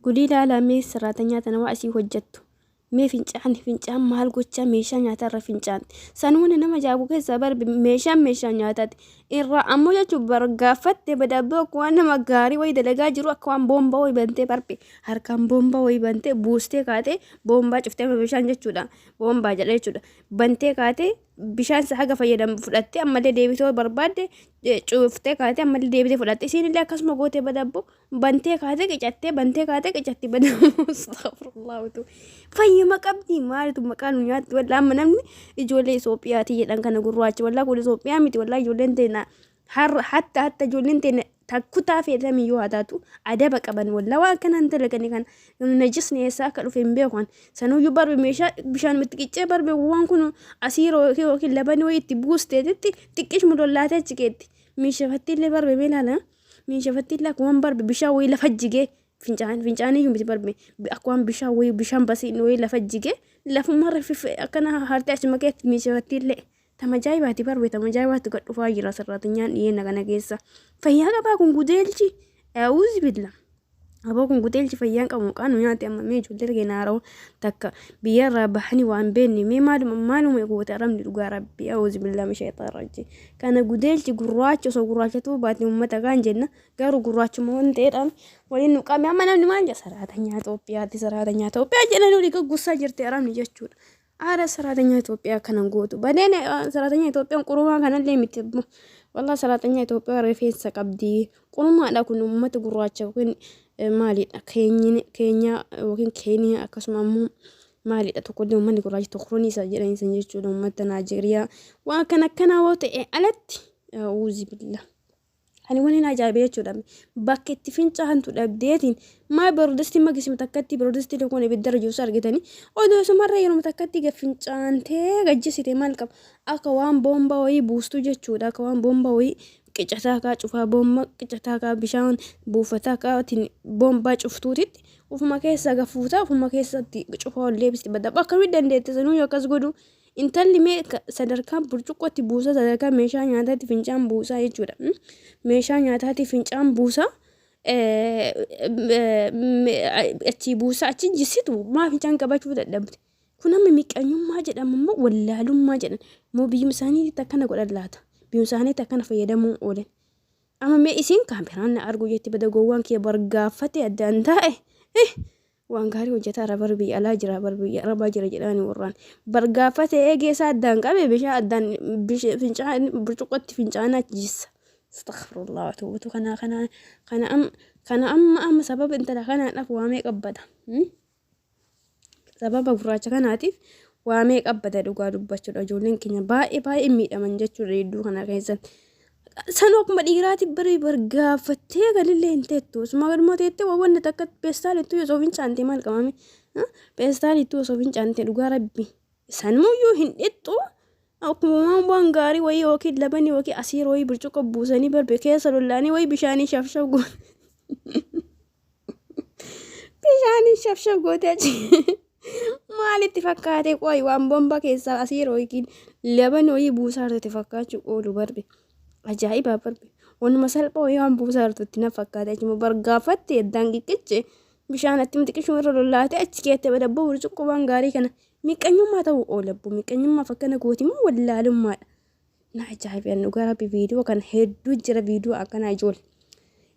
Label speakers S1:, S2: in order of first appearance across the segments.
S1: قولي لا لا مي سراتنيات أنا واسي وجدت مي فنجان مال قوتشا ميشان ياتر فنجان سنون نما جابو كيسا بربي ميشان ياتات إرا أمو جاتو برقافت بدابوك وانا مقاري ويدا لقا جرو أكوان بومبا ويبنتي بربي هركان بومبا ويبنتي بوستي كاتي بومبا شفتي ميشان جاتو دا بومبا جالي جاتو دا بنتي كاتي بشان سحقا فيدام فلاتي أما دي ديبتو بربادي شفتي كاتي أما دي ديبتي فلاتي سيني لا كسما قوتي بدابو بنتي كاتي كجاتي بدابو استغفر الله وتو fayyama qabdi maalitu maqaan nyaatti walla amma namni ijoollee Itoophiyaati jedhan kana gurraacha walla kun Itoophiyaa miti walla ijoolleen teena hatta ijoolleen teena takkutaa feetami yoo hataatu adaba qaban walla waan kanaan dalagani kan najisni eessaa akka dhufe hin beekan sanuyyuu barbe meeshaa bishaan itti qiccee barbe waan kun asiiroo yookiin labani wayii itti buusteetitti xiqqish mudollaatee jikeetti miishafattiillee barbe meelaala miishafattiillee akkuma barbe bishaan wayii lafa jigee fincaanii yumbiti barbe akwaan bishaan wayii bishaan basiin wayii lafa jige lafuma rafif akkana hartee achuma keetti miishafattiillee tamajaayibaati barbe tamajaayibaati gad dhufaa jira sarraatinyaan dhiyeena kana keessa fayyaa qabaa kun gudeelchi uzi billa aboo kun gudeelchi fayyaan qabu qaanu nyaate amma mee ijoollee geenaaroo takka biyyarraa bahanii waan beekni mee maaluma goote aramni dhugaa rabbi uzi billa mishayxaa rajji kana gudeelchi gurraacha osoo gurraachatu baate uummata kaan jenna garuu gurraachuma waan ta'eedhaan waliin nuqame amma namni maal jedha saraatanyaa Itoophiyaa jedhanii olii gaggusaa jirti aramni jechuudha. Aara saraatanyaa Itoophiyaa kanan gootu badeen saraatanyaa Itoophiyaan qurumaa kanallee miti wallah saraatanyaa Itoophiyaa rifeensa qabdi qurumaadha kun uummata gurraacha yookiin maalidha keenya yookiin keeniyaa akkasuma ammoo maalidha tokkollee uummanni gurraachi tokkoon isa jedhanisan jechuudha uummata Naajeeriyaa waan kana akkanaa yoo ta'e alatti uuzi billa. Ani wani ajaa'ibee jechuudha bakka itti fincaantu dhabdeetiin maa biroodestii magisima takkatti biroodestii kun ibiddara jiruus argitanii odoo sumarra yeroo takkatti gaffincaantee gajjisite maal qaba akka waan boomba wayii buustu jechuudha akka waan boomba wayii qicataa kaa cufaa boomba qicataa kaa bishaan buufataa kaatiin boomba cuftuutitti ufuma keessa gafuutaa ufuma keessatti cufaa ollee bisti badda bakka mi dandeette sanuu akkas godhu intalli mee sadarkaan burcuqqootti buusa sadarkaan meeshaa nyaataatti fincaan buusaa jechuudha meeshaa nyaataatti fincaan buusaa achi buusaa achi jisitu maa fincaan qabachuu dadhabde kun amma miqqanyummaa jedhamu immoo wallaalummaa jedhan moo biyyuma isaaniitti akkana godhan laata biyyuma isaaniitti akkana fayyadamuu oolan amma mee isiin kaameraan na argu jetti bada gowwaan kee bargaaffate addaan taa'e waan gaarii hojjetaa irra barbii alaa jira barbii arabaa jira jedhanii warraan bargaafate eegeessa addaan qabe bishaan addaan fincaan burcuqqootti fincaana jissa astaghfirullah tuutu kana amma sababa intala kanaadhaaf waamee qabbata sababa gurraacha kanaatiif waamee qabbata dhugaa dubbachuudha ijoolleen keenya baay'ee miidhaman jechuudha hedduu kana keessatti sanoo akkuma dhiiraati bari bargaafattee galillee hin teettu suma galmoo teettee waan takka peestaalittuu osoo fincaante maal qabame peestaalittuu osoo fincaante dhugaa rabbi sanuyyuu hin dhixxu akkuma waan gaarii wayii yookiin labanii yookiin asiir wayii burcuqqoo buusanii barbe keessa lollaanii wayii bishaanii shafshaf goote bishaanii shafshaf goote achi maalitti fakkaate qoy waan bomba keessa asiir yookiin labanii wayii buusaa irratti fakkaachuu oolu barbe ajaa'iba barbe wanuma salphaa wayii waan buusaa irratti na fakkaate achuma bargaafatte addaan qiqqiche bishaan attim xiqqishuma irra lollaate achi keette badabboo burcuqqoo waan gaarii kana miqqanyummaa ta'uu oolabbu miqqanyummaaf akkana gootimoo wallaalummaadha na ajaa'iban dhugaa rabbi viidiyoo kana hedduu jira viidiyoo akkana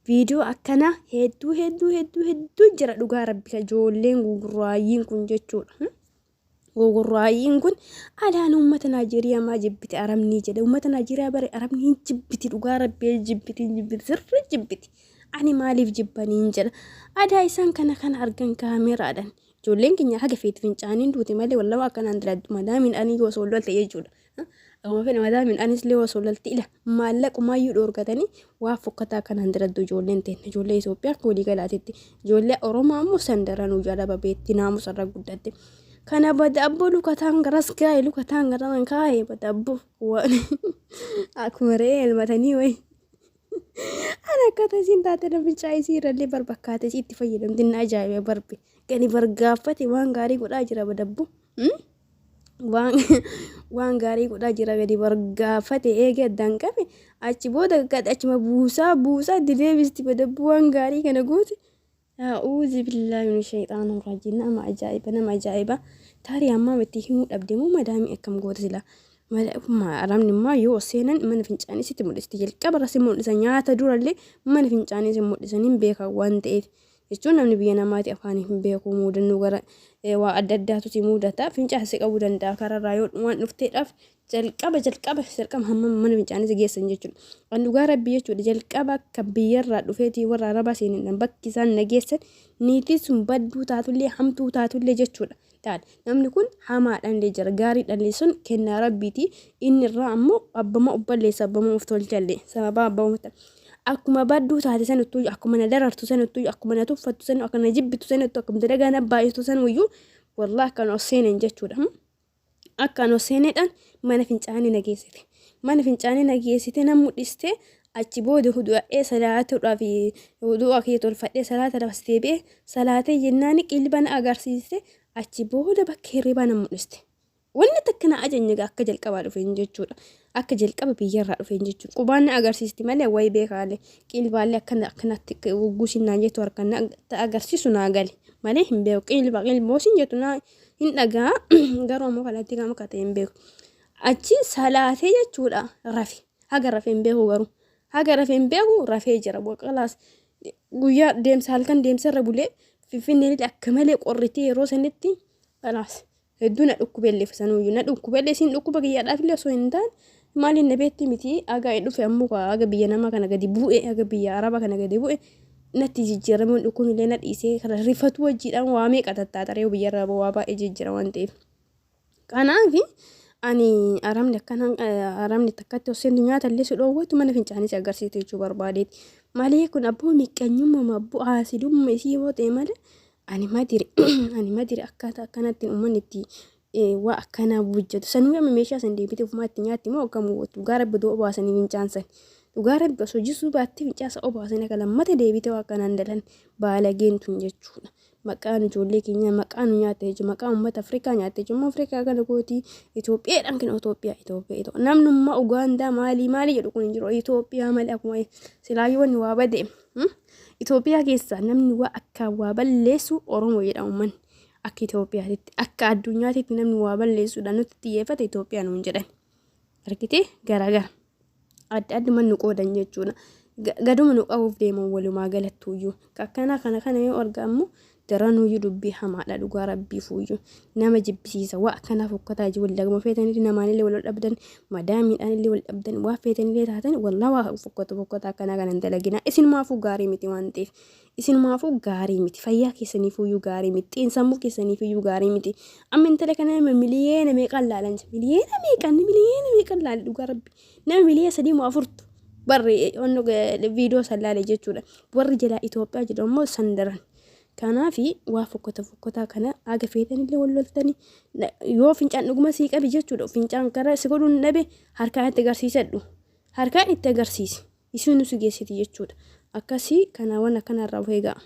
S1: viidiyoo akkana hedduu jira dhugaa rabbi ijoolleen gugurraayyiin kun jechuudha gugurraayyiin kun alaan uummata Naajeeriyaa maa jibbiti aramni jedha uummata Naajeeriyaa bare aramni jibbiti dhugaa rabbi jibbiti sirri jibbiti ani maaliif jibbaniin jedha adaa isaan kana argan kaameraadhaan ijoolleen keenya haga feeti fincaaniin duute malee wallaahi akkanaan diladdu madaamiin ani yoo soo lolte jechuudha akkuma fedha madaamiin anis lee yoo soo lolte ila maallaqumayyuu dhoorgatanii waa fokkataa akkanaan diladdu ijoolleen teenya ijoollee Itoophiyaa akka walii galaatitti ijoollee Oromoo ammoo sandaranuu jaalaba beetti naamusarra guddatte kana badabbo lukataan garas gaa'e lukataan garan kaa'e badabbo waan akkuma re'ee elmatanii wayi ana akkata isiin taate namicha isii irrallee barbakkaate itti fayyadamti na ajaa'iba barbe gani bargaaffate waan gaarii godhaa jira badabbo waan gaarii godhaa jira gadi bargaaffate eege addaan qabe achi booda achuma buusaa deebisti badabbo waan gaarii kana goote أعوذ بالله من الشيطان الرجيم. نعم عجائبة نعم عجائبة تاري أما بتيهم أبدمو مدامي أكم قوتلا ما أرامني ما يوسينا من فنجاني ستمو الاستجل كبر سمو لسنيات دور اللي من فنجاني سمو لسنين بيكا وانتئف jechuun namni biyya namaati afaan hin beeku muudannoo gara waa adda addaatu si mudata fincaanii qabuu danda'a kararraa yoo waan dhufteedhaaf jalqaba hamma mana fincaanii si geessan jechuudha. Kan dhugaa rabbii jechuudha jalqaba akka biyyarraa dhufeetii warra araba seenidhaan bakki isaan nageessan niitii sun badduu taatullee hamtuu taatullee jechuudha. Namni kun hamaadhaan illee jira gaariidhaan illee sun kennaa rabbiiti inni irraa ammoo abbama obballeessa abbama of tolchallee sababa abbama akkuma badduu taate sanattuu akkuma na darartu sanattuu akkuma na tuffattu sanattuu akkuma na jibbitu sanattuu akkuma dalagaa baay'istu sanuyyuu wallahi kan oseeneen jechuudha. Akkan oseeneedhaan mana fincaanii nageessite. Mana fincaanii nageessite nam mudhiste achi booda hudu'ee salaatuudhaaf hudu'a kee tolfadhee salaata dafas deebi'ee salaatee jennaan qilbana agarsiiste achi booda bakka hirribaa nam mudhiste. Wanni takka na ajajne akka jalqabaa dhufeen jechuudha. Akka jalqaba biyyarraa dhufeen jechuudha. Qubaanni agarsiisti malee way beekaalee qilbaallee akkanatti guusinaan jettu harkaan agarsiisu naa gale malee hin beeku qilboosin jettu naa hin dhagaa garuu ammoo kalatti gama kate hin beeku. Achi salaatee jechuudha rafe haga rafe hin beeku garuu haga rafe hin beeku rafee jira boqolaas guyyaa deemsa halkan deemsarra bulee finfinnee akka malee qorritii yeroo sanitti kalaas. Hedduu na dhukkubeelleef sanuyyuu na dhukkubeellee siin dhukkuba kiyyaadhaaf illee osoo hin taane maaliin na beetti miti aga dhufe ammoo aga biyya namaa kana gadi bu'e aga biyya araba kana gadi bu'e natti jijjiiramuun dhukkuun illee na dhiisee kana rifatu wajjiidhaan waa meeqa tattaataree biyya irraa waa baay'ee jijjiira waan ta'eef. Kanaaf ani aramni takkatti osoo nyaata illee si dhoowwatu mana fincaanii si agarsiisa jechuu barbaadeeti. Malee kun abboo miqqanyummaa abboo haasidummaa isii yoo ta'e malee. Ani madiri akkaataa akkanatti uummanni itti waa akkanaa bujjatu sanuu amma meeshaa san deebitee ofumaatti nyaatti moo akkam gootu dhugaa rabbi doo obaasanii fincaansan dhugaa rabbi osoo jisuu baatti fincaasa obaasanii akka lammata deebitee waa akkanaan dalan baalageentuun jechuudha. Maqaan ijoollee keenya maqaan nyaatee jiru maqaan uummata Afrikaa nyaatee jiru immoo Afrikaa kana gootii Itoophiyaadhaan kan Itoophiyaa namnummaa Ugaandaa maali jedhu kun hin jiru Itoophiyaa malee akkuma silaayyoo waa badee. Itoophiyaa keessa namni waa akka waa balleessu Oromoo jedhamu man akka Itoophiyaatti akka addunyaatti namni waa balleessuudhaan nutti xiyyeeffate Itoophiyaan hin jedhan argitee garaagara adda mannu qoodan jechuudha. Gaduma nu qabuuf deeman walumaa galattuuyyuu kana yoo argamu daranuyyuu dubbii hamaadha dhugaa rabbii fuuyyuu nama jibbisiisa waa akkanaaf ukkataa ji wallagama feetanillee namaanillee wal dhabdan madaamiidhaanillee wal dhabdan waa feetanillee taatan wallaa waa uffata akkanaa kanan dalagina isinmaafuu gaarii miti waan ta'eef isinmaafuu gaarii miti fayyaa keessaniifuyyuu gaarii miti xiinsammuu keessaniifuyyuu gaarii miti amma intala kana miliyeena meeqaan laalan miliyeena meeqaan laale dhugaa rabbii nama miliyeena 3-4 barri onno viidiyoo sallaale jechuudha warri jalaa Itoophiyaa jedhamu sandaran. Kanaafi waa fokkota kana aga feetanillee wal loltanii yoo fincaan dhuguma sii qabi jechuudha fincaan karaa si godhuun dhabe harkaan itti agarsiisadhu harkaan itti agarsiisi isiin nu geessiti jechuudha akkasii kanaawwan akkanarraa of eegaa.